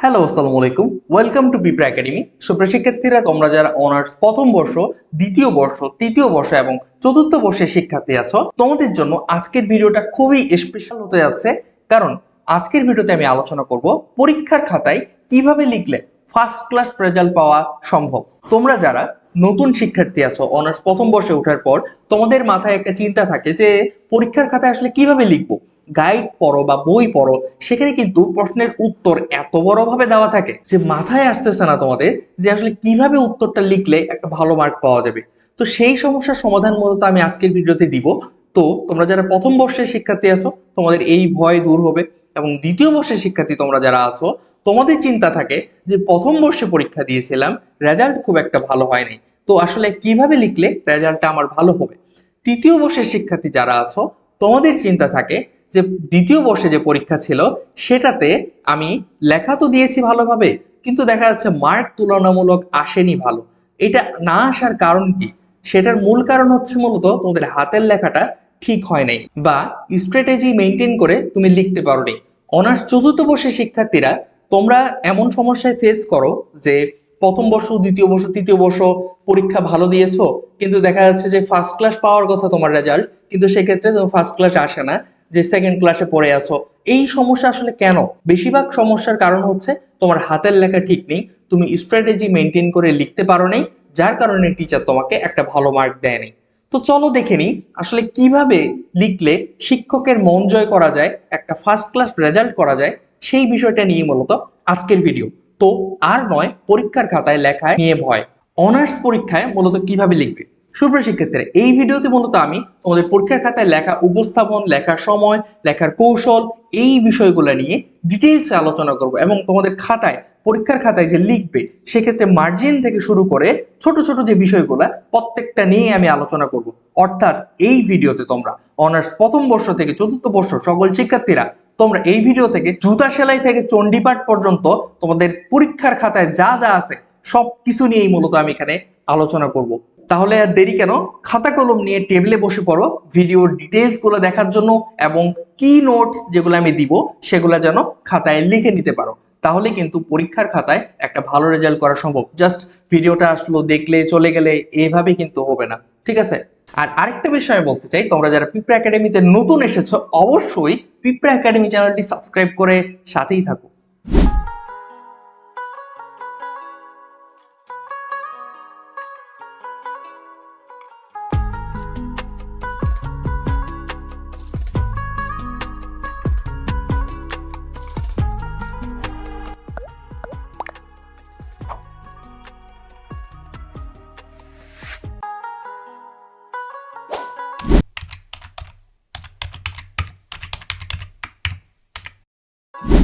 Hello, আসসালামু আলাইকুম। Welcome to পিঁপড়া একাডেমি। সুপ্রিয় শিক্ষার্থীরা, তোমরা যারা অনার্স প্রথম বর্ষ, দ্বিতীয় বর্ষ, তৃতীয় বর্ষ এবং চতুর্থ বর্ষের শিক্ষার্থী আছো, তোমাদের জন্য আজকের ভিডিওটা খুবই স্পেশাল হতে যাচ্ছে। কারণ আজকের ভিডিওতে আমি আলোচনা করব পরীক্ষার খাতায় কিভাবে লিখলে ফার্স্ট ক্লাস রেজাল্ট পাওয়া সম্ভব। তোমরা যারা নতুন শিক্ষার্থী আছো, অনার্স প্রথম বর্ষে ওঠার পর তোমাদের মাথায় একটা চিন্তা থাকে যে পরীক্ষার খাতায় আসলে কিভাবে লিখবো। গাইড পড়ো বা বই পড়ো, সেখানে কিন্তু প্রশ্নের উত্তর এত বড় ভাবে দেওয়া থাকে যে মাথায় আসতেছে না তোমাদের যে আসলে কিভাবে উত্তরটা লিখলে একটা ভালো মার্ক পাওয়া যাবে। তো সেই সমস্যার সমাধান মূলত আমি আজকের ভিডিওতে দিব। তো তোমরা যারা প্রথম বর্ষের শিক্ষার্থী আছো, তোমাদের এই ভয় দূর হবে। এবং দ্বিতীয় বর্ষের শিক্ষার্থী তোমরা যারা আছো, তোমাদের চিন্তা থাকে যে প্রথম বর্ষে পরীক্ষা দিয়েছিলাম, রেজাল্ট খুব একটা ভালো হয়নি, তো আসলে কিভাবে লিখলে রেজাল্টটা আমার ভালো হবে। তৃতীয় বর্ষের শিক্ষার্থী যারা আছো, তোমাদের চিন্তা থাকে যে দ্বিতীয় বর্ষে যে পরীক্ষা ছিল সেটাতে আমি লেখা তো দিয়েছি ভালোভাবে, কিন্তু দেখা যাচ্ছে মার্ক তুলনামূলক আসেনি ভালো। এটা না আসার কারণ কি? সেটার মূল কারণ হচ্ছে মূলত তোমাদের হাতের লেখাটা ঠিক হয় নাই বা স্ট্র্যাটেজি মেনটেন করে তুমি লিখতে পারোনি। অনার্স চতুর্থ বর্ষের শিক্ষার্থীরা, তোমরা এমন সমস্যায় ফেস করো যে প্রথম বর্ষ, দ্বিতীয় বর্ষ, তৃতীয় বর্ষ পরীক্ষা ভালো দিয়েছো, কিন্তু দেখা যাচ্ছে যে ফার্স্ট ক্লাস পাওয়ার কথা তোমার রেজাল্ট, কিন্তু সেক্ষেত্রে তোমার ফার্স্ট ক্লাস আসে না, যে সেকেন্ড ক্লাসে পড়ে আছো। এই সমস্যা আসলে কেন? বেশিরভাগ সমস্যার কারণ হচ্ছে তোমার হাতের লেখা ঠিক নেই, তুমি স্ট্র্যাটেজি মেনটেন করে লিখতে পারো নাই, যার কারণে টিচার তোমাকে একটা ভালো মার্ক দেয়নি। তো চলো দেখে নিই আসলে কিভাবে লিখলে শিক্ষকের মন জয় করা যায়, একটা ফার্স্ট ক্লাস রেজাল্ট করা যায়। সেই বিষয়টা নিয়ে মূলত আজকের ভিডিও। তো আর নয় পরীক্ষার খাতায় লেখায় নিয়ে ভয়। অনার্স পরীক্ষায় মূলত কিভাবে লিখবে। সুপ্রিয় শিক্ষার্থীরা, এই ভিডিওতে মূলত আমি তোমাদের পরীক্ষার খাতায় লেখা উপস্থাপন, লেখার সময়, লেখার কৌশল, এই বিষয়গুলো নিয়ে ডিটেইলসে আলোচনা করব। এবং তোমাদের খাতায়, পরীক্ষার খাতায় যে লিখবে, সেক্ষেত্রে মার্জিন থেকে শুরু করে ছোট ছোট যে বিষয়গুলো, প্রত্যেকটা নিয়ে আমি আলোচনা করব। অর্থাৎ এই ভিডিওতে তোমরা অনার্স প্রথম বর্ষ থেকে চতুর্থ বর্ষ সকল শিক্ষার্থীরা, তোমরা এই ভিডিও থেকে জুতা সেলাই থেকে চণ্ডীপাঠ পর্যন্ত তোমাদের পরীক্ষার খাতায় যা যা আছে সবকিছু নিয়েই মূলত আমি এখানে আলোচনা করব। তাহলে আর দেরি কেন, খাতা কলম নিয়ে টেবিলে বসে পড়ো ভিডিওর ডিটেইলস গুলো দেখার জন্য, এবং কি নোটস যেগুলো আমি দিব সেগুলো যেন খাতায় লিখে নিতে পারো। তাহলে কিন্তু পরীক্ষার খাতায় একটা ভালো রেজাল্ট করা সম্ভব। জাস্ট ভিডিওটা আসলো দেখলে চলে গেলে এভাবে কিন্তু হবে না, ঠিক আছে? আর আরেকটা বিষয় আমি বলতে চাই, তোমরা যারা পিঁপড়া একাডেমিতে নতুন এসেছো, অবশ্যই পিঁপড়া একাডেমি চ্যানেলটি সাবস্ক্রাইব করে সাথেই থাকো।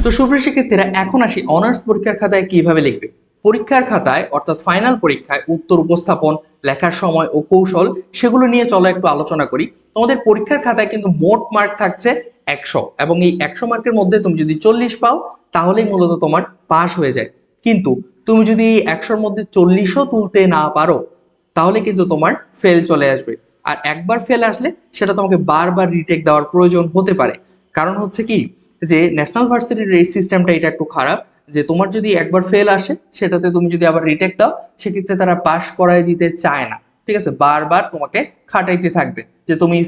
তো সুপ্রিয় শিক্ষার্থীরা, এখন আসি অনার্স পরীক্ষার খাতায় কিভাবে লিখবে। পরীক্ষার খাতায় অর্থাৎ ফাইনাল পরীক্ষায় উত্তর উপস্থাপন, লেখার সময় ও কৌশল, সেগুলো নিয়ে চলো একটু আলোচনা করি। তোমাদের পরীক্ষার খাতায় কিন্তু মোট মার্ক থাকছে 100, এবং এই 100 মার্কের মধ্যে তুমি যদি 40 পাও তাহলেই মূলত তোমার পাস হয়ে যায়। কিন্তু তুমি যদি 100-র মধ্যে 40ও তুলতে না পারো, তাহলে কিন্তু তোমার ফেল চলে আসবে। আর একবার ফেল আসলে সেটা তোমাকে বারবার রিটেক দেওয়ার প্রয়োজন হতে পারে। কারণ হচ্ছে কি, যে ন্যাশনাল ভার্সিটির রেট সিস্টেমটা এটা একটু খারাপ, যে তোমার যদি একবার ফেল আসে সেটাতে তুমি যদি আবার রিটেক দাও, সেক্ষেত্রে তারা পাস করায় দিতে চায় না। ঠিক আছে, বারবার তোমাকে খাটাইতে থাকবে যে তুমি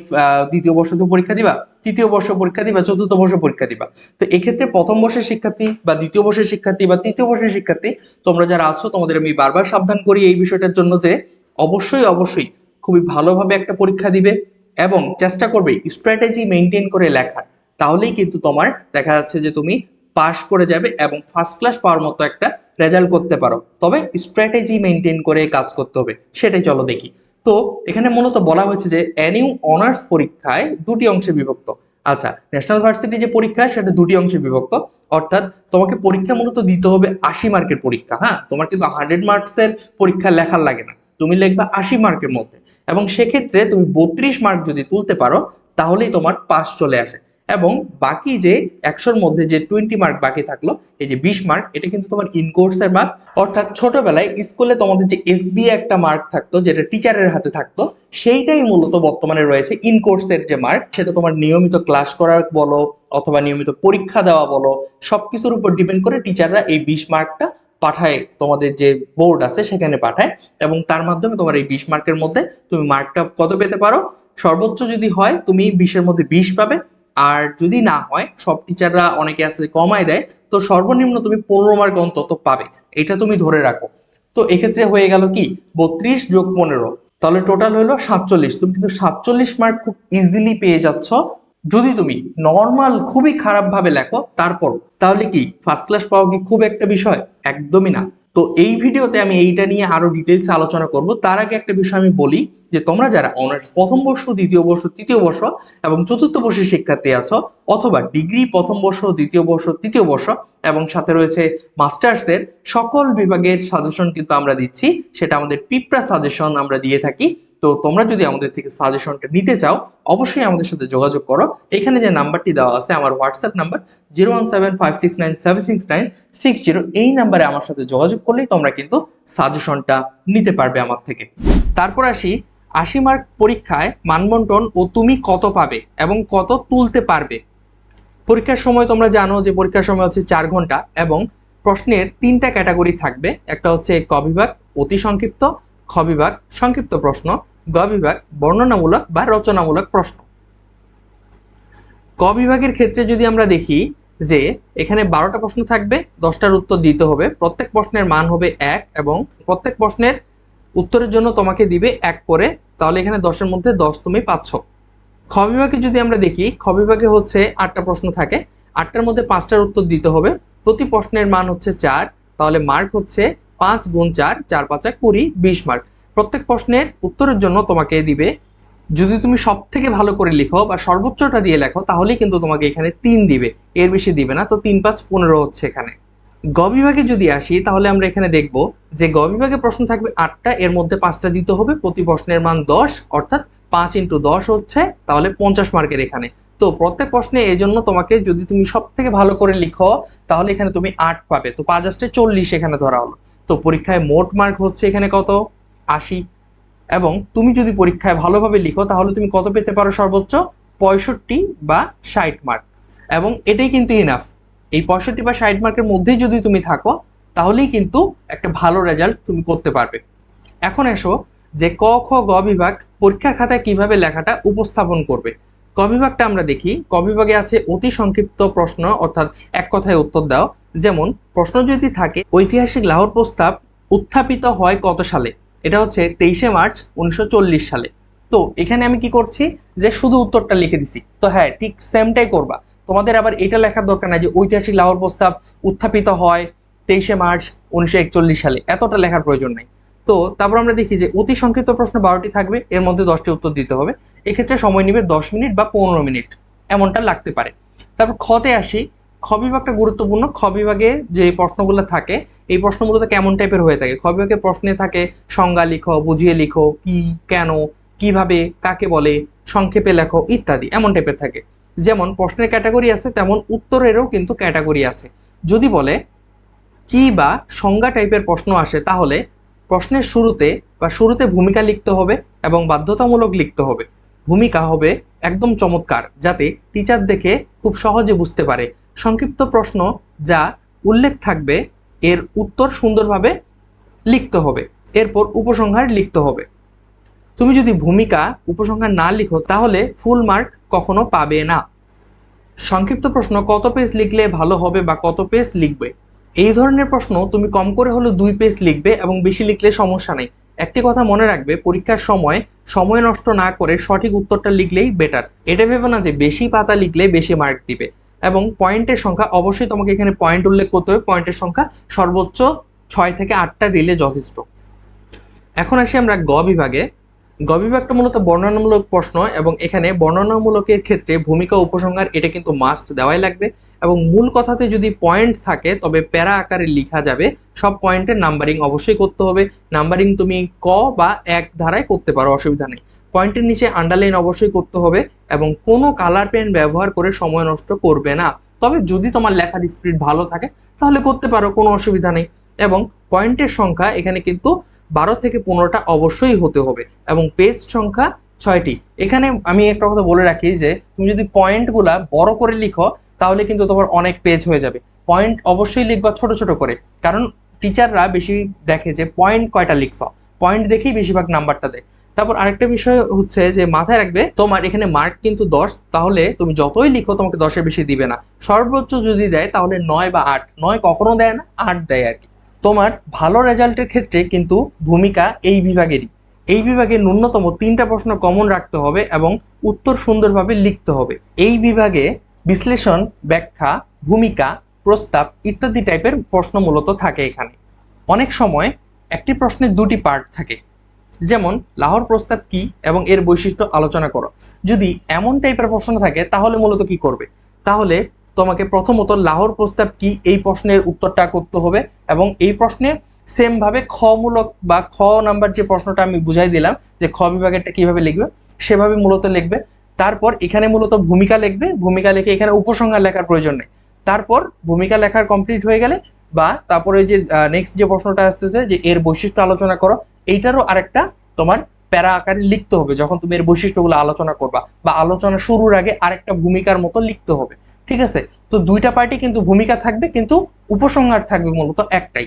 দ্বিতীয় বর্ষতে পরীক্ষা দিবা, তৃতীয় বর্ষ পরীক্ষা দিবা, চতুর্থ বর্ষ পরীক্ষা দিবা। তো এক্ষেত্রে প্রথম বর্ষের শিক্ষার্থী বা দ্বিতীয় বর্ষের শিক্ষার্থী বা তৃতীয় বর্ষের শিক্ষার্থী, তোমরা যারা আছো, তোমাদের আমি বারবার সাবধান করি এই বিষয়টার জন্য যে অবশ্যই অবশ্যই খুবই ভালোভাবে একটা পরীক্ষা দিবে এবং চেষ্টা করবে স্ট্র্যাটেজি মেনটেন করে লেখার। তাহলেই কিন্তু তোমার দেখা যাচ্ছে যে তুমি পাস করে যাবে এবং ফার্স্ট ক্লাস পাওয়ার মতো একটা রেজাল্ট করতে পারো। তবে স্ট্র্যাটেজি মেনটেন করে কাজ করতে হবে, সেটাই চলো দেখি। তো এখানে মূলত বলা হয়েছে যে এনইউ অনার্স পরীক্ষায় দুটি অংশে বিভক্ত। আচ্ছা, ন্যাশনাল ভার্সিটি যে পরীক্ষা সেটা দুটি অংশে বিভক্ত। অর্থাৎ তোমাকে পরীক্ষা মূলত দিতে হবে 80 মার্কের পরীক্ষা। হ্যাঁ, তোমার কিন্তু 100 মার্কসের পরীক্ষা লেখার লাগে না, তুমি লিখবা 80 মার্কের মধ্যে। এবং সেক্ষেত্রে তুমি 32 মার্ক যদি তুলতে পারো তাহলেই তোমার পাস চলে আসে। এবং বাকি যে 100-র মধ্যে যে 20 মার্ক বাকি থাকলো, এই যে 20 মার্ক, এটা কিন্তু তোমার ইন কোর্সের মার্ক। অর্থাৎ ছোটবেলায় স্কুলে তোমাদের যে এসবি একটা মার্ক থাকতো, যেটা টিচারের হাতে থাকতো, সেইটাই মূলত বর্তমানে রয়েছে ইন কোর্সের যে মার্ক। সেটা তোমার নিয়মিত ক্লাস করার বলো অথবা নিয়মিত পরীক্ষা দেওয়া বলো, সবকিছুর উপর ডিপেন্ড করে টিচাররা এই 20 মার্কটা পাঠায়, তোমাদের যে বোর্ড আছে সেখানে পাঠায়, এবং তার মাধ্যমে তোমার এই 20 মার্কের মধ্যে তুমি মার্কটা কত পেতে পারো, সর্বোচ্চ যদি হয় তুমি 20-এর মধ্যে 20 পাবে, আর যদি না হয়, সব টিচাররা অনেকে আছে কমায় দেয়, তো সর্বনিম্ন তুমি 15 মার্ক অন্তত পাবে, এটা তুমি ধরে রাখো। তো এক্ষেত্রে হয়ে গেল কি 32 যোগ 15, তাহলে টোটাল হলো 47। তুমি কিন্তু 47 মার্ক খুব ইজিলি পেয়ে যাচ্ছ যদি তুমি নর্মাল খুবই খারাপ ভাবে লেখো। তারপর তাহলে কি ফার্স্ট ক্লাস পাওয়া কি খুব একটা বিষয়? একদমই না। তো এই ভিডিওতে আমি এইটা নিয়ে আরো ডিটেইলসে আলোচনা করব। তার আগে একটা বিষয় আমি বলি, যে তোমরা যারা অনার্স প্রথম বর্ষ, দ্বিতীয় বর্ষ, তৃতীয় বর্ষ এবং চতুর্থ বর্ষের শিক্ষার্থী আছো, অথবা ডিগ্রি প্রথম বর্ষ, দ্বিতীয় বর্ষ, তৃতীয় বর্ষ এবং সাথে রয়েছে মাস্টার্সের সকল বিভাগের সাজেশন কিন্তু আমরা দিচ্ছি, সেটা আমাদের পিঁপড়া সাজেশন আমরা দিয়ে থাকি। তো তোমরা যদি আমাদের থেকে সাজেশনটা নিতে চাও, অবশ্যই আমাদের সাথে যোগাযোগ করো। এখানে যে নাম্বারটি দেওয়া আছে আমার হোয়াটসঅ্যাপ নাম্বার 01756976960, এই নাম্বারে আমার সাথে যোগাযোগ করলেই তোমরা কিন্তু সাজেশনটা নিতে পারবে আমার থেকে। তারপর আসি 80 মার্ক পরীক্ষায় মানবন্টন ও তুমি কত পাবে এবং কত তুলতে পারবে। পরীক্ষার সময় তোমরা জানো যে পরীক্ষার সময় হচ্ছে 4 ঘন্টা, এবং প্রশ্নের 3টা ক্যাটাগরি থাকবে। একটা হচ্ছে ক বিভাগ অতি সংক্ষিপ্ত, খ বিভাগ সংক্ষিপ্ত প্রশ্ন, গ বিভাগ বর্ণনামূলক বা রচনামূলক প্রশ্ন। ক বিভাগের ক্ষেত্রে যদি আমরা দেখি যে এখানে 12টা প্রশ্ন থাকবে, 10টার উত্তর দিতে হবে, প্রত্যেক প্রশ্নের মান হবে 1 এবং প্রত্যেক প্রশ্নের উত্তরের জন্য তোমাকে দিবে 1 করে, তাহলে এখানে 10-এর মধ্যে 10 তুমি পাচ্ছ। খ বিভাগে যদি আমরা দেখি, খ বিভাগে হচ্ছে 8টা প্রশ্ন থাকে, 8টার মধ্যে 5টার উত্তর দিতে হবে, প্রতি প্রশ্নের মান হচ্ছে 4, তাহলে মার্ক হচ্ছে 5 গুণ 4, 4 5 20, 20 মার্ক। প্রত্যেক প্রশ্নের উত্তরের জন্য তোমাকে দিবে, যদি তুমি সব থেকে ভালো করে লিখো বা সর্বোচ্চটা দিয়ে লেখো, তাহলেই কিন্তু তোমাকে এখানে 3 দিবে, এর বেশি দিবে না। তো 3 5 15 হচ্ছে এখানে। গ বিভাগে যদি আসি, তাহলে আমরা এখানে দেখব যে গ বিভাগে প্রশ্ন থাকবে 8টা, এর মধ্যে 5টা দিতে হবে, প্রতি প্রশ্নের মান 10, অর্থাৎ 5 × 10 হচ্ছে তাহলে 50 মার্কের এখানে। তো প্রত্যেক প্রশ্নে এই জন্য তোমাকে, যদি তুমি সব থেকে ভালো করে লিখো, তাহলে এখানে তুমি 8 পাবে। তো 5 × 8 = 40 এখানে ধরা হলো। তো পরীক্ষায় মোট মার্ক হচ্ছে এখানে কত? 80। এবং তুমি যদি পরীক্ষায় ভালোভাবে লিখো, তাহলে তুমি কত পেতে পারো? সর্বোচ্চ 65 বা 60 মার্ক, এবং এটাই কিন্তু ইনাফ। এই 65 বা 60 মার্কের মধ্যেই যদি তুমি থাকো, তাহলেই কিন্তু একটা ভালো রেজাল্ট তুমি করতে পারবে। এখন এসো যে ক খ গ বিভাগ পরীক্ষা খাতায় কিভাবে লেখাটা উপস্থাপন করবে। ক বিভাগটা আমরা দেখি, ক বিভাগে আছে অতি সংক্ষিপ্ত প্রশ্ন, অর্থাৎ এক কথায় উত্তর দাও। যেমন প্রশ্ন যদি থাকে ঐতিহাসিক লাহোর প্রস্তাব উত্থাপিত হয় কত সালে, এটা হচ্ছে 23শে মার্চ 1940 সালে। তো এখানে আমি কি করছি, যে শুধু উত্তরটা লিখে দিছি। তো হ্যাঁ, ঠিক সেমটাই করবা। তোমাদের আবার এটা লেখার দরকার নাই যে ঐতিহাসিক লাহোর প্রস্তাব উত্থাপিত হয় 23শে মার্চ 1941 সালে, এতটা লেখার প্রয়োজন নাই। তো তারপর আমরা দেখি যে অতি সংক্ষিপ্ত প্রশ্ন 12টি থাকবে, এর মধ্যে 10টি উত্তর দিতে হবে, এক্ষেত্রে সময় নেবে 10 মিনিট বা 15 মিনিট, এমনটা লাগতে পারে। তারপর খতে আসি, খ বিভাগটা গুরুত্বপূর্ণ। খ বিভাগে যে প্রশ্নগুলো থাকে, এই প্রশ্নগুলোতে কেমন টাইপের হয়ে থাকে? খ বিভাগে প্রশ্নে থাকে সংজ্ঞা লিখো, বুঝিয়ে লিখো, কি, কেন, কিভাবে, কাকে বলে, সংক্ষেপে লেখো ইত্যাদি, এমন টাইপের থাকে। যেমন প্রশ্নের ক্যাটাগরি আছে, তেমন উত্তরেরও কিন্তু ক্যাটাগরি আছে। যদি বলে কি বা সংজ্ঞা টাইপের প্রশ্ন আসে, তাহলে প্রশ্নের শুরুতে ভূমিকা লিখতে হবে এবং বাধ্যতামূলক লিখতে হবে। ভূমিকা হবে একদম চমৎকার, যাতে টিচার দেখে খুব সহজে বুঝতে পারে। সংক্ষিপ্ত প্রশ্ন যা উল্লেখ থাকবে, এর উত্তর সুন্দরভাবে লিখতে হবে। এরপর উপসংহার লিখতে হবে। তুমি যদি ভূমিকা উপসংহার না লিখো, তাহলে ফুল মার্ক কখনো পাবে না। সংক্ষিপ্ত প্রশ্ন কত পেজ লিখলে ভালো হবে বা কত পেজ লিখবে, এই ধরনের প্রশ্ন তুমি কম করে হলো 2 পেজ লিখবে, এবং বেশি লিখলে সমস্যা নেই। একটি কথা মনে রাখবে, পরীক্ষার সময় নষ্ট না করে সঠিক উত্তরটা লিখলেই বেটার। এটা ভেবো না যে বেশি পাতা লিখলে বেশি মার্ক দিবে। এবং পয়েন্টের সংখ্যা, অবশ্যই তোমাকে এখানে পয়েন্ট উল্লেখ করতে হবে। পয়েন্টের সংখ্যা সর্বোচ্চ 6 থেকে 8টা দিলে যথেষ্ট। এখন আসি আমরা গ বিভাগে। গ বিভাগটা মূলত বর্ণনামূলক প্রশ্ন, এবং এখানে বর্ণনামূলকের ক্ষেত্রে ভূমিকা উপসংহার এটা কিন্তু মাস্ট দেওয়াই লাগবে। এবং মূল কথাতে যদি পয়েন্ট থাকে, তবে প্যারা আকারে লেখা যাবে। সব পয়েন্টের নাম্বারিং অবশ্যই করতে হবে। নাম্বারিং তুমি ক বা 1 ধারায় করতে পারো, অসুবিধা নেই। পয়েন্টের নিচে আন্ডারলাইন অবশ্যই করতে হবে এবং কোনো কালার পেন ব্যবহার করে সময় নষ্ট করবে না। তবে যদি তোমার লেখার স্পিড ভালো থাকে তাহলে করতে পারো, কোনো অসুবিধা নেই। এবং পয়েন্টের সংখ্যা এখানে কিন্তু 12 থেকে 15টা অবশ্যই হতে হবে এবং পেজ সংখ্যা 6টি। এখানে আমি একটা কথা বলে রাখি যে তুমি যদি পয়েন্টগুলা বড় করে লিখো তাহলে কিন্তু তোমার অনেক পেজ হয়ে যাবে। পয়েন্ট অবশ্যই লিখবা ছোট ছোট করে, কারণ টিচাররা বেশি দেখে যে পয়েন্ট কয়টা লিখছ, পয়েন্ট দেখেই বেশিরভাগ নাম্বারটা দেয়। তারপর আরেকটা বিষয় হচ্ছে যে মাথায় রাখবে তোমার এখানে মার্ক কিন্তু 10, তাহলে তুমি যতই লিখো তোমাকে 10-এর বেশি দিবে না। সর্বোচ্চ যদি দেয় তাহলে 9 বা 8, 9 কখনো দেয় না, 8 দেয় আর কি। তোমার ভালো রেজাল্টের ক্ষেত্রে কিন্তু ভূমিকা এই বিভাগেরই। এই বিভাগে ন্যূনতম 3টা প্রশ্ন কমন রাখতে হবে এবং উত্তর সুন্দরভাবে লিখতে হবে। এই বিভাগে বিশ্লেষণ, ব্যাখ্যা, ভূমিকা, প্রস্তাব ইত্যাদি টাইপের প্রশ্ন মূলত থাকে এখানে। অনেক সময় একটি প্রশ্নের 2টি পার্ট থাকে, যেমন লাহোর প্রস্তাব কি এবং এর বৈশিষ্ট্য আলোচনা করো। যদি এমন টাইপের প্রশ্ন থাকে তাহলে মূলত কি করবে, তাহলে তোমাকে প্রথমত লাহোর প্রস্তাব কি এই প্রশ্নের উত্তরটা করতে হবে এবং এই প্রশ্নে সেম ভাবে খ মূলক বা খ নাম্বার যে প্রশ্নটা আমি বুঝাই দিলাম যে খ বিভাগেরটা কিভাবে লিখবে সেভাবে মূলত লিখবে। তারপর এখানে মূলত ভূমিকা লিখবে, ভূমিকা লিখে এখানে উপসংহার লেখার প্রয়োজন নেই। তারপর ভূমিকা লেখার কমপ্লিট হয়ে গেলে বা তারপরে যে নেক্সট যে প্রশ্নটা আসতেছে যে এর বৈশিষ্ট্য আলোচনা করো, এইটারও আরেকটা তোমার প্যারা আকারে লিখতে হবে যখন তুমি এর বৈশিষ্ট্যগুলো আলোচনা করবা, বা আলোচনা শুরুর আগে আরেকটা ভূমিকার মতো লিখতে হবে। ঠিক আছে, তো 2টা পার্টি কিন্তু ভূমিকা থাকবে, কিন্তু উপসংহার থাকবে মূলত একটাই।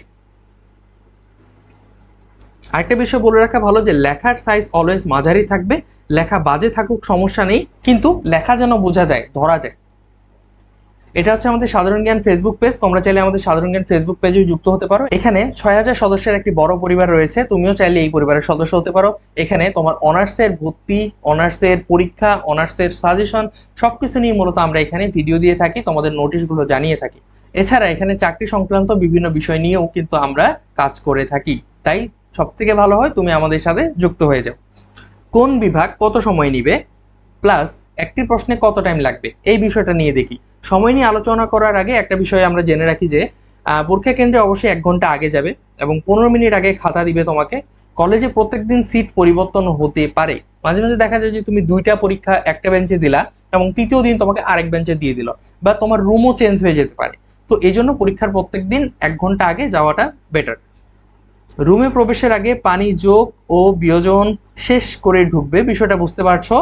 আরেকটা বিষয় বলে রাখা ভালো যে লেখার সাইজ অলওয়েজ মাঝারি থাকবে। লেখা বাজে থাকুক সমস্যা নেই, কিন্তু লেখা যেন বোঝা যায়, ধরা যায়। এটা হচ্ছে আমাদের সাধারণ জ্ঞান ফেসবুক পেজ। তোমরা চাইলে আমাদের সাধারণ জ্ঞান ফেসবুক পেজেও যুক্ত হতে পারো। এখানে 6000 সদস্যের একটি বড় পরিবার রয়েছে, তুমিও চাইলে এই পরিবারের সদস্য হতে পারো। এখানে তোমার অনার্সের ভর্তি, অনার্সের পরীক্ষা, অনার্সের সাজেশন সবকিছু নিয়ে মূলত আমরা এখানে ভিডিও দিয়ে থাকি, তোমাদের নোটিশগুলো জানিয়ে থাকি। এছাড়া এখানে চাকরি সংক্রান্ত বিভিন্ন বিষয় নিয়েও কিন্তু আমরা কাজ করে থাকি। তাই সব থেকে ভালো হয় তুমি আমাদের সাথে যুক্ত হয়ে যাও। কোন বিভাগ কত সময় নিবে, প্লাস একটি প্রশ্নে কত টাইম লাগবে, এই বিষয়টা নিয়ে দেখি। সময় নিয়ে আলোচনা করার আগে একটা বিষয় আমরা জেনে রাখি যে পরীক্ষা কেন্দ্রে অবশ্যই 1 ঘন্টা আগে যাবে এবং 15 মিনিট আগে খাতা দিবে তোমাকে। কলেজে প্রত্যেকদিন সিট পরিবর্তন হতে পারে, মাঝে মাঝে দেখা যায় যে তুমি 2টা পরীক্ষা একটা বেঞ্চে দিলা এবং তৃতীয় দিন তোমাকে আরেক বেঞ্চে দিয়ে দিল, বা তোমার রুমও চেঞ্জ হয়ে যেতে পারে। তো এই জন্য পরীক্ষার প্রত্যেক দিন 1 ঘন্টা আগে যাওয়াটা বেটার। রুমে প্রবেশের আগে পানি যোগ ও বিয়োজন শেষ করে ঢুকবে, বিষয়টা বুঝতে পারছো।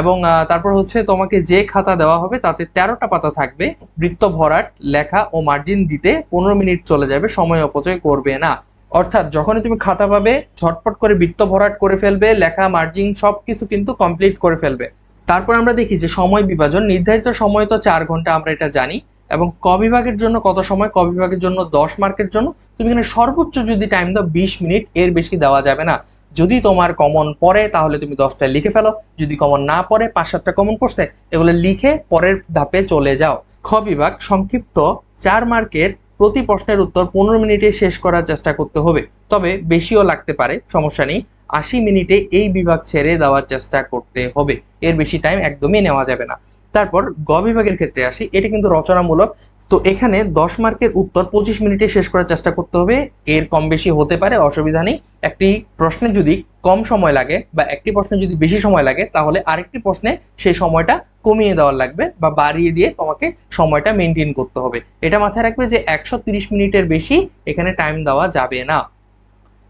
এবং তারপর হচ্ছে তোমাকে যে খাতা দেওয়া হবে তাতে 13টা পাতা থাকবে। বৃত্ত ভরাট, লেখা ও মার্জিন দিতে 15 মিনিট চলে যাবে, সময় অপচয় করবে না। অর্থাৎ যখনই তুমি খাতা পাবে ঝটপট করে বৃত্ত ভরাট করে ফেলবে, লেখা মার্জিন সবকিছু কিন্তু কমপ্লিট করে ফেলবে। তারপর আমরা দেখি যে সময় বিভাজন, নির্ধারিত সময় তো 4 ঘন্টা, আমরা এটা জানি। এবং ক বিভাগের জন্য কত সময়, ক বিভাগের জন্য 10 মার্কের জন্য তুমি এখানে সর্বোচ্চ যদি টাইম দাও 20 মিনিট, এর বেশি দেওয়া যাবে না। যদি তোমার কমন পড়ে তাহলে তুমি 10টায় লিখে ফেলো, যদি কমন না পড়ে 5-7টা কমন পড়ছে এগুলো লিখে পরের ধাপে চলে যাও। খ বিভাগ সংক্ষিপ্ত 4 মার্কের, প্রতি প্রশ্নের উত্তর 15 মিনিটে শেষ করার চেষ্টা করতে হবে, তবে বেশিও লাগতে পারে, সমস্যা নেই। 80 মিনিটে এই বিভাগ ছেড়ে দেওয়ার চেষ্টা করতে হবে, এর বেশি টাইম একদমই নেওয়া যাবে না। তারপর গ বিভাগের ক্ষেত্রে আসি, এটা কিন্তু রচনামূলক। তো এখানে 10 মার্কের উত্তর 25 মিনিটে শেষ করার চেষ্টা করতে হবে, এর কম বেশি হতে পারে, অসুবিধা নেই। একটি প্রশ্নে যদি কম সময় লাগে বা একটি প্রশ্নে যদি বেশি সময় লাগে তাহলে আরেকটি প্রশ্নে সেই সময়টা কমিয়ে দেওয়ার লাগবে বা বাড়িয়ে দিয়ে তোমাকে সময়টা মেনটেন করতে হবে। এটা মাথায় রাখবে যে 130 মিনিটের বেশি এখানে টাইম দেওয়া যাবে না।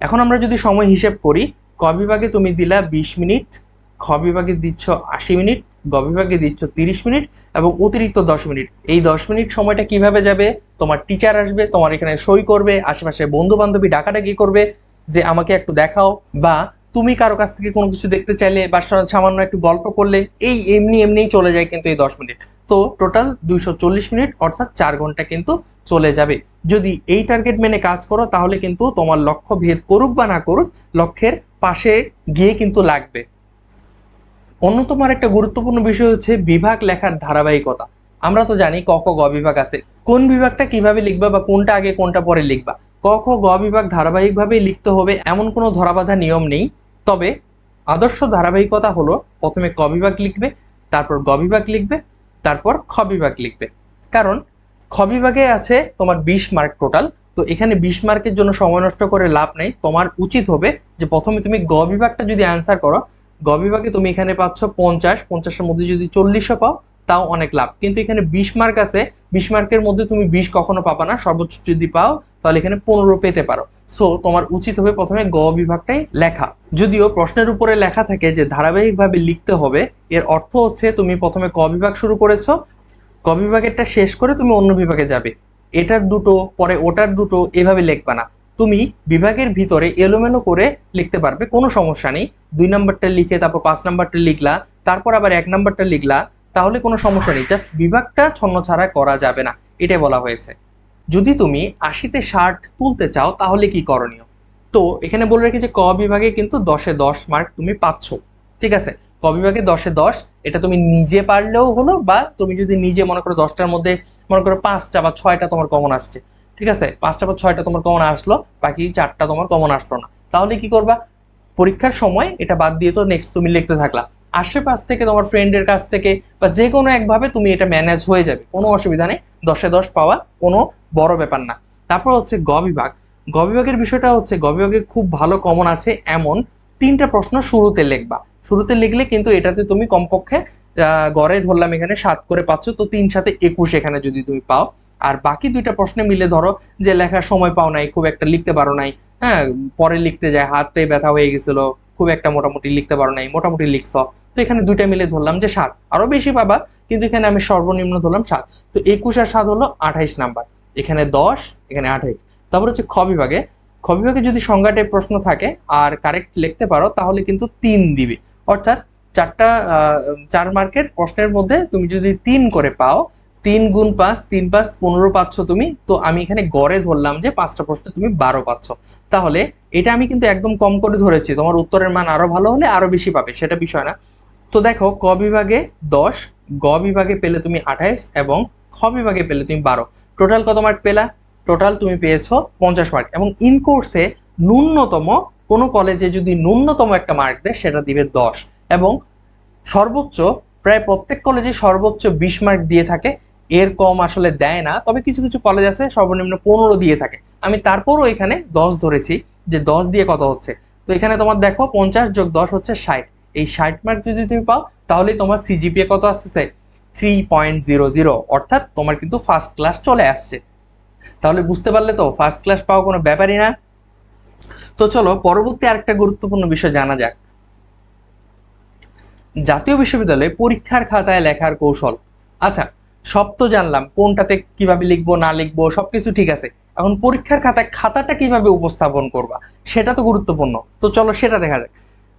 এখন আমরা যদি সময় হিসেব করি, ক বিভাগে তুমি দিলা 20 মিনিট, খ বিভাগে দিচ্ছ 80 মিনিট, গ বিভাগে দিচ্ছ 30 মিনিট এবং অতিরিক্ত 10 মিনিট। এই 10 মিনিট সময়টা কিভাবে যাবে, তোমার টিচার আসবে, তোমার এখানে সই করবে, আশেপাশে বন্ধু বান্ধবী ডাকাডাকি করবে যে আমাকে একটু দেখাও, বা তুমি কারো কাছ থেকে কোনো কিছু দেখতে চাইলে বা সামান্য একটু গল্প করলে, এই এমনিই চলে যায় কিন্তু এই 10 মিনিট। তো টোটাল 240 মিনিট অর্থাৎ 4 ঘন্টা কিন্তু চলে যাবে। যদি এই টার্গেট মেনে কাজ করো তাহলে কিন্তু তোমার লক্ষ্য ভেদ করুক বা না করুক, লক্ষ্যের পাশে গিয়ে কিন্তু লাগবে। অন্যতম একটা গুরুত্বপূর্ণ বিষয় হচ্ছে বিভাগ লেখার ধারাবাহিকতা। আমরা তো জানি ক খ গ বিভাগ আছে, কোন বিভাগটা কিভাবে লিখবা বা কোনটা আগে কোনটা পরে লিখবা। ক খ গ বিভাগ ধারাবাহিকভাবেই লিখতে হবে এমন কোনো ধরাবাঁধা নিয়ম নেই, তবে আদর্শ ধারাবাহিকতা হলো প্রথমে ক বিভাগ লিখবে, তারপর গ বিভাগ লিখবে, তারপর খ বিভাগ লিখবে। কারণ খ বিভাগে আছে তোমার 20 মার্ক টোটাল, তো এখানে 20 মার্কের জন্য সময় নষ্ট করে লাভ নেই। তোমার উচিত হবে যে প্রথমে তুমি গ বিভাগটা যদি অ্যান্সার করো, গ বিভাগে তুমি এখানে পাচ্ছ 50, 50-এর মধ্যে যদি 40ও পাও তাও অনেক লাভ, কিন্তু এখানে 20 মার্ক আছে, 20 মার্কের মধ্যে তুমি 20 কখনো পাবা না, সর্বোচ্চ যদি পাও তাহলে এখানে 15 পেতে পারো। সো তোমার উচিত হবে প্রথমে গ বিভাগটাই লেখা। যদিও প্রশ্নের উপরে লেখা থাকে যে ধারাবাহিকভাবে লিখতে হবে, এর অর্থ হচ্ছে তুমি প্রথমে ক বিভাগ শুরু করেছো, ক বিভাগেরটা শেষ করে তুমি অন্য বিভাগে যাবে, এটার দুটো পরে ওটার দুটো, এভাবে লিখবা না। তুমি বিভাগের ভিতরে এলোমেলো করে লিখতে পারবে, কোনো সমস্যা নেই। 2 নাম্বারটা লিখে তারপর 5 নাম্বারটা লিখলা, তারপর আবার 1 নাম্বারটা লিখলা, তাহলে কোনো সমস্যা নেই। জাস্ট বিভাগটা ছন্ন ছাড়া করা যাবে না, এটাই বলা হয়েছে। যদি তুমি 80-তে 60 তুলতে চাও তাহলে কি করণীয়? তো এখানে বলে রাখি যে ক বিভাগে কিন্তু 10-এ 10 মার্ক তুমি পাচ্ছ, ঠিক আছে। ক বিভাগে 10-এ 10, এটা তুমি নিজে পারলেও হলো, বা তুমি যদি নিজে মনে করো 10টার মধ্যে মনে করো 5টা বা 6টা তোমার কমন আসছে, ঠিক আছে, 5টা বা 6টা তোমার কমন আসলো, বাকি 4টা তোমার কমন আসলো না, তাহলে কি করবা? পরীক্ষার সময় এটা বাদ দিয়ে তো নেক্সট তুমি লিখতে থাকলা, আশেপাশ থেকে তোমার ফ্রেন্ডের কাছ থেকে বা যে কোনো একভাবে তুমি এটা ম্যানেজ হয়ে যাবে, কোনো অসুবিধা নেই। 10-এ 10 পাওয়া কোনো বড় ব্যাপার না। তারপর হচ্ছে গ বিভাগ। গ বিভাগের বিষয়টা হচ্ছে গ বিভাগে খুব ভালো কমন আছে এমন 3টা প্রশ্ন শুরুতে লিখবা। শুরুতে লিখলে কিন্তু এটাতে তুমি কমপক্ষে গড়ে ধরলাম এখানে 7 করে পাচ্ছ, তো 3 সাথে 21 এখানে যদি তুমি পাও। আর বাকি 2টা প্রশ্নে মিলে ধরো যে লেখার সময় পাও নাই, খুব একটা লিখতে পারো নাই, হ্যাঁ, পরে লিখতে যায় হাতে ব্যথা হয়ে গেছিল, খুব একটা মোটামুটি লিখতে পারো নাই, মোটামুটি লিখছ, তো এখানে 2টা মিলে ধরলাম যে 7, আরো বেশি পাবা, কিন্তু এখানে আমি সর্বনিম্ন ধরলাম 7। তো 21 আর 7 হলো 28 নাম্বার, এখানে 10, এখানে 28। তারপর হচ্ছে খ বিভাগে। খ বিভাগে যদি সংজ্ঞা টাইপ প্রশ্ন থাকে আর কারেক্ট লিখতে পারো তাহলে কিন্তু 3 দিবে, অর্থাৎ 4 মার্কের প্রশ্নের মধ্যে তুমি যদি 3 করে পাও, 3 গুণ 5, 3 5 15 পাচ্ছ তুমি। তো আমি এখানে গড়ে ধরলাম যে 5টা প্রশ্নে তুমি 12 পাচ্ছ, তাহলে এটা আমি কিন্তু একদম কম করে ধরেছি, তোমার উত্তরের মান আরো ভালো হলে আরো বেশি পাবে, সেটা বিষয় না। তো দেখো, ক বিভাগে 10, গ বিভাগে পেলে তুমি 28 এবং খ বিভাগে পেলে তুমি 12, টোটাল কত মার্ক পেলা? টোটাল তুমি পেয়েছো 50 মার্ক। এবং ইন কোর্সে ন্যূনতম, কোনো কলেজে যদি ন্যূনতম একটা মার্ক দেয় সেটা দিবে 10, এবং সর্বোচ্চ প্রায় প্রত্যেক কলেজে সর্বোচ্চ 20 মার্ক দিয়ে থাকে, এর কম আসলে দেয় না, তবে কিছু কিছু কলেজ আছে সর্বনিম্ন 15 দিয়ে থাকে। আমি তারপরও এখানে 10 ধরেছি, যে 10 দিয়ে কত হচ্ছে। তো এখানে তোমার দেখো 50 যোগ 10 হচ্ছে 60, এই 60 মার্ক যদি তুমি পাও তাহলে তোমার সিজিপিএ কত আসছে? 3.00, অর্থাৎ তোমার কিন্তু ফার্স্ট ক্লাস চলে আসছে। তাহলে বুঝতে পারলে তো ফার্স্ট ক্লাস পাওয়া কোনো ব্যাপারই না। তো চলো পরবর্তী আরেকটা গুরুত্বপূর্ণ বিষয় জানা যাক, জাতীয় বিশ্ববিদ্যালয়ে পরীক্ষার খাতায় লেখার কৌশল। আচ্ছা, সব তো জানলাম কোনটাতে কিভাবে লিখবো না লিখবো সবকিছু ঠিক আছে, এখন পরীক্ষার খাতায় খাতাটা কিভাবে উপস্থাপন করবা সেটা তো গুরুত্বপূর্ণ। তো চলো সেটা দেখা যাক।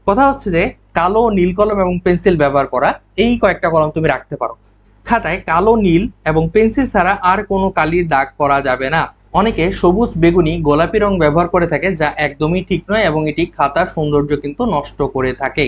কথা হচ্ছে যে কালো, নীল কলম এবং পেন্সিল ব্যবহার করা, এই কয়েকটা কলম তুমি রাখতে পারো। খাতায় কালো, নীল এবং পেন্সিল ছাড়া আর কোনো কালির দাগ করা যাবে না। অনেকে সবুজ, বেগুনি, গোলাপি রং ব্যবহার করে থাকে, যা একদমই ঠিক নয় এবং এটি খাতার সৌন্দর্য কিন্তু নষ্ট করে থাকে।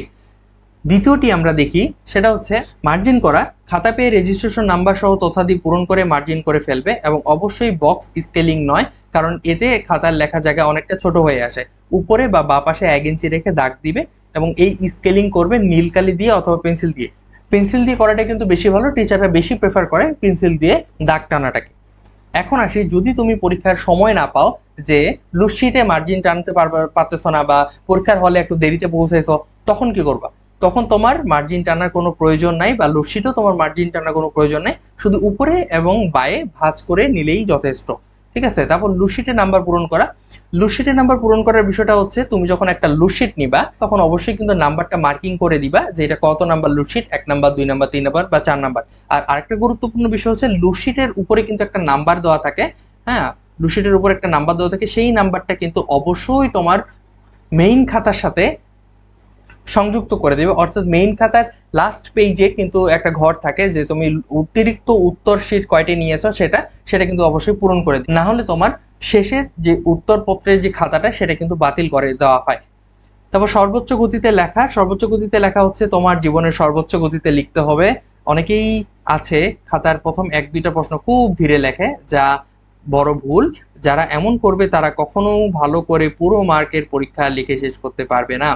দ্বিতীয়টি আমরা দেখি, সেটা হচ্ছে মার্জিন করা। খাতা পেয়ে রেজিস্ট্রেশন নাম্বার সহ তথ্যাদি পূরণ করে মার্জিন করে ফেলবে, এবং অবশ্যই বক্স স্কেলিং নয়, কারণ এতে খাতার লেখা জায়গা অনেকটা ছোট হয়ে আসে। উপরে বা বাঁ পাশে 1 ইঞ্চি রেখে দাগ দিবে, এবং এই স্কেলিং করবে নীল কালি দিয়ে অথবা পেন্সিল দিয়ে। পেন্সিল দিয়ে করাটা কিন্তু বেশি ভালো, টিচাররা বেশি প্রেফার করে পেন্সিল দিয়ে দাগ টানাটাকে। এখন আসি, যদি তুমি পরীক্ষার সময় না পাও, যে লুটশিটে মার্জিন টানতে পারতেছো না, বা পরীক্ষার হলে একটু দেরিতে পৌঁছাইছো, তখন কি করবা? তখন তোমার মার্জিন টানার কোনো প্রয়োজন নাই, বা লুটশিটও তোমার মার্জিন টানার কোনো প্রয়োজন নাই, শুধু উপরে এবং বায়ে ভাঁজ করে নিলেই যথেষ্ট, ঠিক আছে। তারপর লুটশিটে নাম্বার পূরণ করা। লুটশিটে নাম্বার পূরণ করার বিষয়টা হচ্ছে, তুমি যখন একটা লুটশিট নিবা তখন অবশ্যই কিন্তু নাম্বারটা মার্কিং করে দিবা, যে এটা কত নাম্বার লুটশিট, 1 নাম্বার, 2 নাম্বার, 3 নাম্বার বা 4 নাম্বার। আর আরেকটা গুরুত্বপূর্ণ বিষয় হচ্ছে, লুটশিটের উপরে কিন্তু একটা নাম্বার দেওয়া থাকে, হ্যাঁ, লুটশিটের উপর একটা নাম্বার দেওয়া থাকে, সেই নাম্বারটা কিন্তু অবশ্যই তোমার মেইন খাতার সাথে সংযুক্ত করে দেবে। অর্থাৎ মেইন খাতার লাস্ট পেজে কিন্তু একটা ঘর থাকে, যে তুমি অতিরিক্ত উত্তর শীট কয়টি নিয়েছো সেটা সেটা কিন্তু অবশ্যই পূরণ করে দিবে, না হলে তোমার শেষের যে উত্তরপত্রের যে খাতাটা সেটা কিন্তু বাতিল করে দেওয়া হয়। তারপর সর্বোচ্চ গতিতে লেখা। সর্বোচ্চ গতিতে লেখা হচ্ছে তোমার জীবনের সর্বোচ্চ গতিতে লিখতে হবে। অনেকেই আছে খাতার প্রথম 1-2টা প্রশ্ন খুব ধীরে লেখে, যা বড় ভুল। যারা এমন করবে তারা কখনো ভালো করে পুরো মার্কের পরীক্ষা লিখে শেষ করতে পারবে না।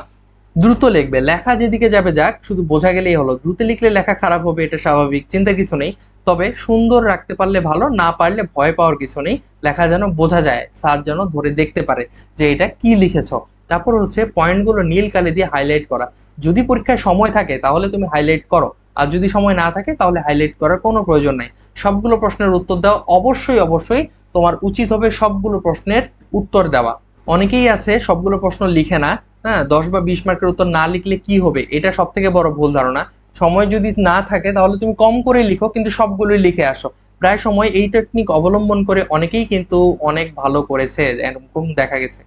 দ্রুত লিখবে, লেখা যেদিকে যাবে যাক, শুধু বোঝা গেলেই হলো। দ্রুত লিখলে লেখা খারাপ হবে, এটা স্বাভাবিক, চিন্তা কিছু নেই। তবে সুন্দর রাখতে পারলে ভালো, না পারলে ভয় পাওয়ার কিছু নেই। লেখা যেন বোঝা যায়, স্যার যেন ধরে দেখতে পারে যে এটা কি লিখেছ। তারপর হচ্ছে পয়েন্টগুলো নীল কালি দিয়ে হাইলাইট করা। যদি পরীক্ষায় সময় থাকে তাহলে তুমি হাইলাইট করো, আর যদি সময় না থাকে তাহলে হাইলাইট করার কোনো প্রয়োজন নাই। সবগুলো প্রশ্নের উত্তর দেওয়া অবশ্যই অবশ্যই তোমার উচিত হবে, সবগুলো প্রশ্নের উত্তর দেওয়া। অনেকেই আছে সবগুলো প্রশ্ন লিখে না। হ্যাঁ, 10 বা 20 মার্কের উত্তর না লিখলে কি হবে, এটা সব থেকে বড় ভুল ধারণা। সময় যদি না থাকে তাহলে তুমি কম করে লিখো, কিন্তু সবগুলোই লিখে আসো। প্রায় সময় এই টেকনিক অবলম্বন করে অনেকেই কিন্তু অনেক ভালো করেছে, এরকম দেখা গেছে।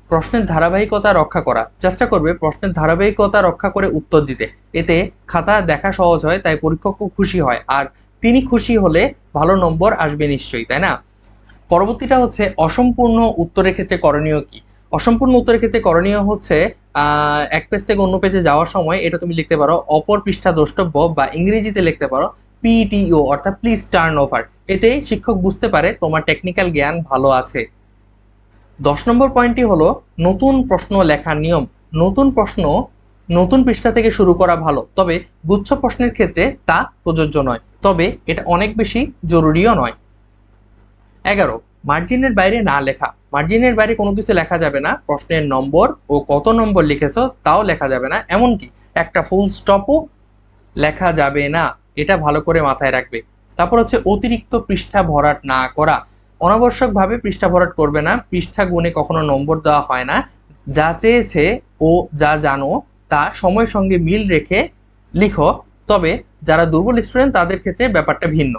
প্রশ্নের ধারাবাহিকতা রক্ষা করা, চেষ্টা করবে প্রশ্নের ধারাবাহিকতা রক্ষা করে উত্তর দিতে। এতে খাতা দেখা সহজ হয়, তাই পরীক্ষকও খুশি হয়, আর তিনি খুশি হলে ভালো নম্বর আসবে নিশ্চয়ই, তাই না? পরবর্তীটা হচ্ছে অসম্পূর্ণ উত্তরের ক্ষেত্রে করণীয় কি। অসম্পূর্ণ উত্তরের ক্ষেত্রে করণীয় হচ্ছে এক পেজ থেকে অন্য পেজে যাওয়ার সময় এটা তুমি লিখতে পারো অপর পৃষ্ঠা দ্রষ্টব্য, বা ইংরেজিতে লিখতে পারো পিটিও অর্থাৎ প্লিজ টার্ন ওভার। এতে শিক্ষক বুঝতে পারে তোমার টেকনিক্যাল জ্ঞান ভালো আছে। 10 নম্বর পয়েন্টটি হলো নতুন প্রশ্ন লেখার নিয়ম। নতুন প্রশ্ন নতুন পৃষ্ঠা থেকে শুরু করা ভালো, তবে গুচ্ছ প্রশ্নের ক্ষেত্রে তা প্রযোজ্য নয়, তবে এটা অনেক বেশি জরুরিও নয়। 11, মার্জিনের বাইরে না লেখা। মার্জিনের বাইরে কোনো কিছু লেখা যাবে না। প্রশ্নের নম্বর ও কত নম্বর লিখেছো তাও লেখা যাবে না, এমনকি একটা ফুল স্টপও লেখা যাবে না। এটা ভালো করে মাথায় রাখবে। তারপর হচ্ছে অতিরিক্ত পৃষ্ঠা ভরাট না করা। অনাবশ্যকভাবে পৃষ্ঠা ভরাট করবে না। পৃষ্ঠা গুণে কখনো নম্বর দেওয়া হয় না। যা চেয়েছে ও যা জানো তা সময়ের সঙ্গে মিল রেখে লিখো, তবে যারা দুর্বল স্টুডেন্ট তাদের ক্ষেত্রে ব্যাপারটা ভিন্ন।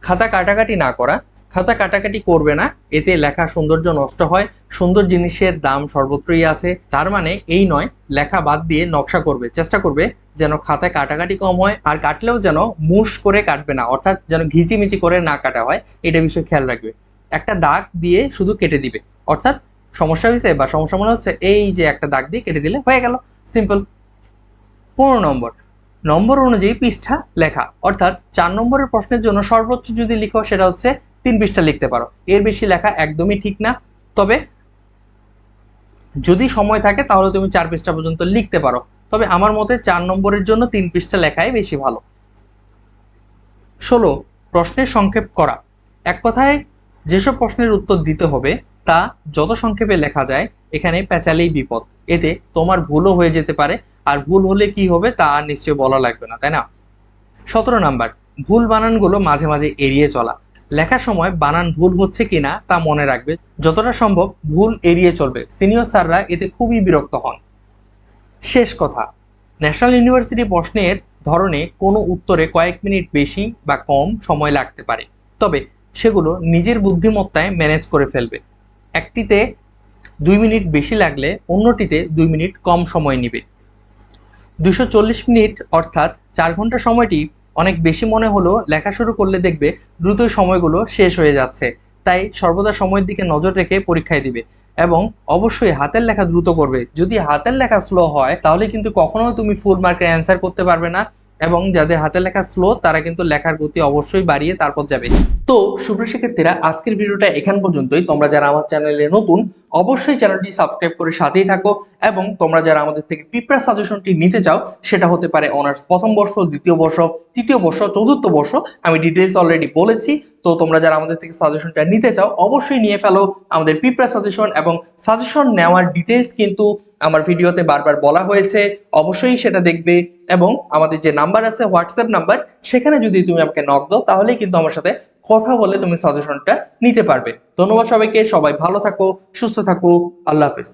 খাতা কাটাকাটি না করা। খাতা কাটাকাটি করবে না, এতে লেখার সৌন্দর্য নষ্ট হয়। সুন্দর জিনিসের দাম সর্বত্রই আছে, তার মানে এই নয় লেখা বাদ দিয়ে নকশা করবে। চেষ্টা করবে যেন খাতায় কাটাকাটি কম হয়, আর কাটলেও যেন মুশ করে কাটবে না, অর্থাৎ যেন ঘিচিমিচি করে না কাটা হয়, এটা বিষয়ে খেয়াল রাখবে। একটা দাগ দিয়ে শুধু কেটে দিবে, অর্থাৎ সমস্যা হয়েছে বা সমস্যা মনে হচ্ছে, এই যে একটা দাগ দিয়ে কেটে দিলে হয়ে গেল, সিম্পল। 15 নম্বর, নম্বর অনুযায়ী পৃষ্ঠা লেখা, অর্থাৎ 4 নম্বরের প্রশ্নের জন্য সর্বোচ্চ যদি লিখো সেটা হচ্ছে 3 পৃষ্ঠা লিখতে পারো, এর বেশি লেখা একদমই ঠিক না। তবে যদি সময় থাকে তাহলে তুমি 4 পৃষ্ঠা পর্যন্ত লিখতে পারো, তবে আমার মতে 4 নম্বরের জন্য 3 পৃষ্ঠা লেখাই বেশি ভালো। 16, প্রশ্নের সংক্ষেপ করা। এক কথায় যেসব প্রশ্নের উত্তর দিতে হবে তা যত সংক্ষেপে লেখা যায়, এখানে পেঁচালেই বিপদ। এতে তোমার ভুলও হয়ে যেতে পারে, আর ভুল হলে কি হবে তা আর নিশ্চয়ই বলা লাগবে না, তাই না? 17 নাম্বার, ভুল বানানগুলো মাঝে মাঝে এড়িয়ে চলা। লেখার সময় বানান ভুল হচ্ছে কিনা তা মনে রাখবে, যতটা সম্ভব ভুল এড়িয়ে চলবে। সিনিয়র স্যাররা এতে খুবই বিরক্ত হন। শেষ কথা, ন্যাশনাল ইউনিভার্সিটি প্রশ্নের ধরনে কোনো উত্তরে কয়েক মিনিট বেশি বা কম সময় লাগতে পারে, তবে সেগুলো নিজের বুদ্ধিমত্তায় ম্যানেজ করে ফেলবে। একটিতে 2 মিনিট বেশি লাগলে অন্যটিতে 2 মিনিট কম সময় নেবে। 240 মিনিট অর্থাৎ 4 ঘন্টা সময়টি অনেক বেশি মনে হলেও লেখা শুরু করলে দেখবে দ্রুতই সময়গুলো শেষ হয়ে যাচ্ছে। তাই সর্বদা সময়ের দিকে নজর রেখে পরীক্ষায় দিবে, এবং অবশ্যই হাতের লেখা দ্রুত করবে। যদি হাতের লেখা স্লো হয় তাহলে কিন্তু কখনোই তুমি ফুল মার্কের অ্যান্সার করতে পারবে না, এবং যাদের হাতের লেখা স্লো তারা কিন্তু লেখার গতি অবশ্যই বাড়িয়ে তারপর যাবে। তো সুপ্রিয় শিক্ষার্থীরা, আজকের ভিডিওটা এখান পর্যন্তই। তোমরা যারা আমার চ্যানেলে নতুন অবশ্যই চ্যানেলটি সাবস্ক্রাইব করে সাথেই থাকো, এবং তোমরা যারা আমাদের থেকে প্রিপেয়ার সাজেশনটি নিতে চাও, সেটা হতে পারে অনার্স প্রথম বর্ষ, দ্বিতীয় বর্ষ, তৃতীয় বর্ষ, চতুর্থ বর্ষ, আমি ডিটেইলস অলরেডি বলেছি। তো তোমরা যারা আমাদের থেকে সাজেশনটা নিতে চাও অবশ্যই নিয়ে ফেলো আমাদের প্রিপেয়ার সাজেশন, এবং সাজেশন নেওয়ার ডিটেইলস কিন্তু আমার ভিডিওতে বারবার বলা হয়েছে, অবশ্যই সেটা দেখবে। এবং আমাদের যে নাম্বার আছে হোয়াটসঅ্যাপ নাম্বার, সেখানে যদি তুমি আমাকে নক দাও তাহলেই কিন্তু আমার সাথে কথা বলে তুমি সাজেশনটা নিতে পারবে। ধন্যবাদ সবাইকে, সবাই ভালো থাকো, সুস্থ থাকো, আল্লাহ হাফেজ।